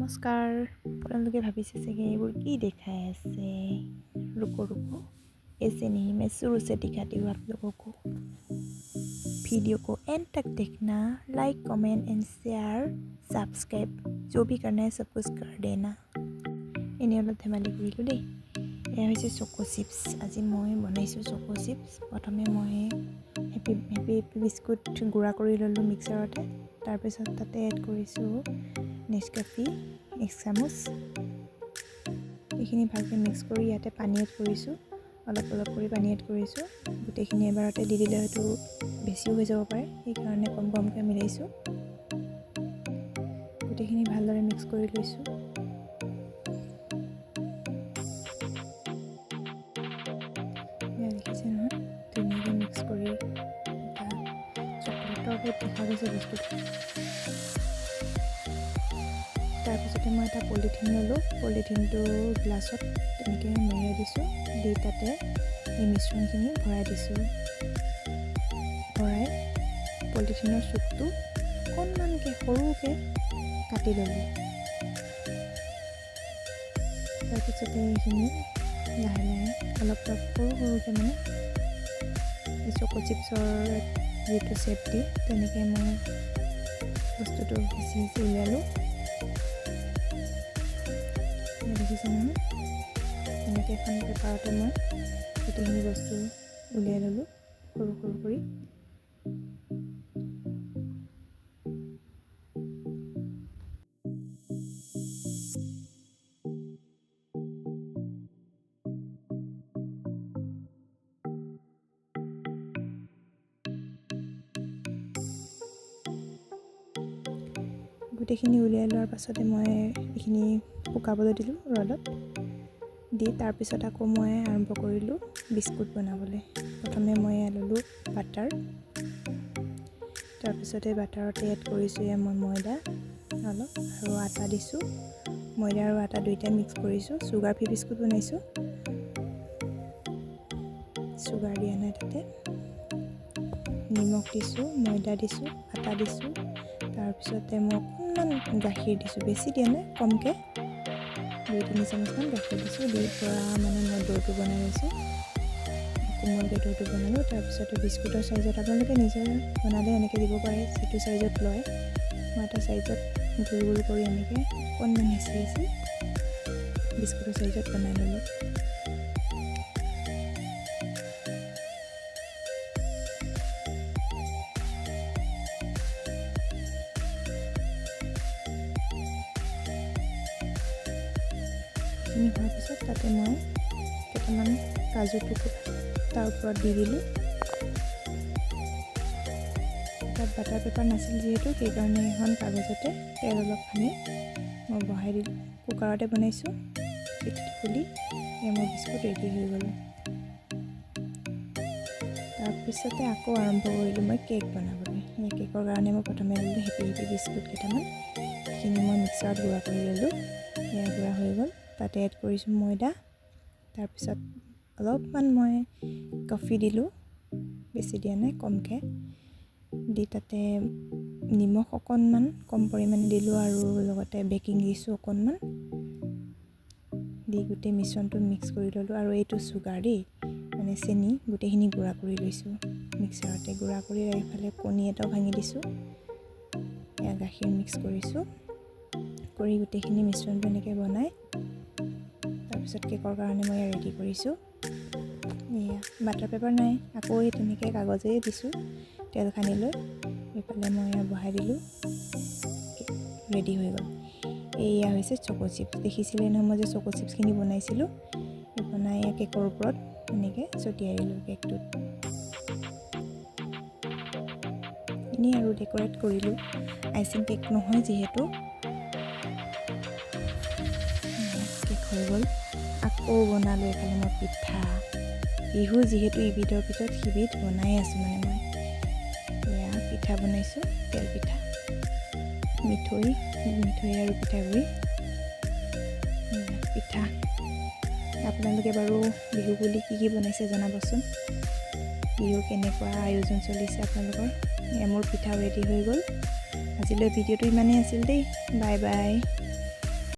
নমস্কাৰ। আপোনালোকে ভাবিছে চাগে এইবোৰ কি দেখাই আছে। रुको रुको, ऐसे नहीं, मैं शुरू से दिखाती हूँ आप लोगों को। वीडियो को एंड तक देखना, like comment and share subscribe जो भी करना है सब कुछ कर देना। এনেই অলপ ধেমালি কৰিলোঁ দেই। এয়া হৈছে চকো চিপছ। আজি মই বনাইছোঁ চকো চিপছ। প্ৰথমে মই হেপী বিস্কুট গুড়া কৰি ল'লোঁ মিক্সাৰতে। তাৰপিছত তাতে এড কৰিছোঁ নেস্কাফে 1 চামুচ। এইখিনি ভালকৈ মিক্স কৰি ইয়াতে পানী এড কৰিছোঁ। অলপ অলপ কৰি পানী এড কৰিছোঁ। গোটেইখিনি এবাৰতে দি দিলে হয়তো বেছিও হৈ যাব পাৰে, সেইকাৰণে কম কমকৈ মিলাইছোঁ। গোটেইখিনি ভালদৰে মিক্স কৰি লৈছোঁ। দেখিছে নহয়, ধুনীয়াকৈ মিক্স কৰি চকলেটৰ টাইপ দেখা গৈছে বস্তুটো। তাৰপিছতে মই এটা পলিথিন ল'লোঁ। পলিথিনটো গ্লাছত তেনেকৈ মেৰিয়াই দিছোঁ। দি তাতে এই মিশ্ৰণখিনি ভৰাই দিছোঁ। ভৰাই পলিথিনৰ চুকটো অকণমানকৈ সৰুকৈ কাটি ল'লোঁ। তাৰপিছতে এইখিনি লাহে লাহে অলপ অলপ সৰুকৈ মানে এই চকো চিপছৰ যিটো শ্বেপ দি তেনেকৈ মই বস্তুটো সিঁচি উলিয়ালোঁ। দেখিছে নহয়, এনেকৈ এখন পেপাৰতে মই গোটেইখিনি বস্তু উলিয়াই ল'লোঁ সৰু সৰু কৰি। গোটেইখিনি উলিয়াই লোৱাৰ পাছতে মই এইখিনি শুকাবলৈ দিলোঁ ৰ'দত। দি তাৰপিছত আকৌ মই আৰম্ভ কৰিলোঁ বিস্কুট বনাবলৈ। প্ৰথমে মই ল'লোঁ বাটাৰ। তাৰপিছতে বাটাৰতে এড কৰিছোঁ মই ময়দা অলপ আৰু আটা দিছোঁ। ময়দা আৰু আটা দুইটাই মিক্স কৰিছোঁ। চুগাৰ ফ্ৰী বিস্কুট বনাইছোঁ। চুগাৰ দিয়া নাই তাতে। নিমখ দিছোঁ, ময়দা দিছোঁ, আটা দিছোঁ। তাৰপিছতে মই অকণমান গাখীৰ দিছোঁ, বেছি দিয়া নাই, কমকৈ 2-3 চামুচমান গাখীৰ দিছোঁ। দি পৰা মানে মই দৌটো বনাই লৈছোঁ। কোমলকৈ দৌটো বনালোঁ। তাৰপিছতে বিস্কুটৰ চাইজত আপোনালোকে নিজে বনালে এনেকৈ দিব পাৰে, যিটো চাইজত লয়। মই এটা চাইজত গোল গোল কৰি এনেকৈ অকণমান হেঁচি হেঁচি বিস্কুটৰ চাইজত বনাই ল'লোঁ। এইখিনি হোৱাৰ পিছত তাতে মই কেইটামান কাজু টুকুৰা তাৰ ওপৰত দি দিলোঁ। তাত বাটাৰ পেপাৰ নাছিল যিহেতু, সেইকাৰণে এখন কাগজতে তেল অলপ সানি মই বহাই দিলোঁ। কুকাৰতে বনাইছোঁ। চিটিটো খুলি মোৰ বিস্কুট ৰেডি হৈ গ'ল। তাৰপিছতে আকৌ আৰম্ভ কৰিলোঁ মই কেক বনাবলৈ। এই কেকৰ কাৰণে মই প্ৰথমে ল'লোঁ হেপী বিস্কুট কেইটামান। সেইখিনি মই মিক্সাৰত গুড়া কৰি ল'লোঁ। সেয়া গুড়া হৈ গ'ল। তাতে এড কৰিছোঁ ময়দা। তাৰপিছত অলপমান মই কফি দিলোঁ, বেছি দিয়া নাই, কমকৈ দি তাতে নিমখ অকণমান কম পৰিমাণে দিলোঁ আৰু লগতে বেকিং দিছোঁ অকণমান। দি গোটেই মিশ্ৰণটো মিক্স কৰি ল'লোঁ। আৰু এইটো চুগাৰ দেই, মানে চেনি, গোটেইখিনি গুড়া কৰি লৈছোঁ মিক্সাৰতে। গুড়া কৰি এইফালে কণী এটাও ভাঙি দিছোঁ। এয়া গাখীৰ মিক্স কৰিছোঁ। কৰি গোটেইখিনি মিশ্ৰণটো এনেকৈ বনাই তাৰপিছত কেকৰ কাৰণে মই ৰেডি কৰিছোঁ। এয়া বাটাৰ পেপাৰ নাই, আকৌ এই তেনেকৈ কাগজেই দিছোঁ তেল সানি লৈ। এইফালে মই বহাই দিলোঁ। ৰেডি হৈ গ'ল। এয়া হৈছে চকো চিপছ। দেখিছিলে নহয় মই যে চকো চিপছখিনি বনাইছিলোঁ। বনাই কেকৰ ওপৰত এনেকৈ ছটিয়াই দিলোঁ কেকটোত। এনেই আৰু ডেক'ৰেট কৰিলোঁ। আইচিং কেক নহয় যিহেতু। কেক হৈ গ'ল। আকৌ বনালোঁ এইফালে মই পিঠা। বিহু যিহেতু ইবিধৰ ভিতৰত সিবিধ বনাই আছোঁ মানে মই। এয়া পিঠা বনাইছোঁ, তেল পিঠা, মিঠৈ আৰু পিঠাগুড়ি। পিঠা আপোনালোকে বাৰু বিহু বুলি কি বনাইছে জনাবচোন। বিহু কেনেকুৱা আয়োজন চলিছে আপোনালোকৰ। মোৰ পিঠা ৰেডি হৈ গ'ল। আজিলৈ ভিডিঅ'টো ইমানেই আছিল দেই। Bye bye.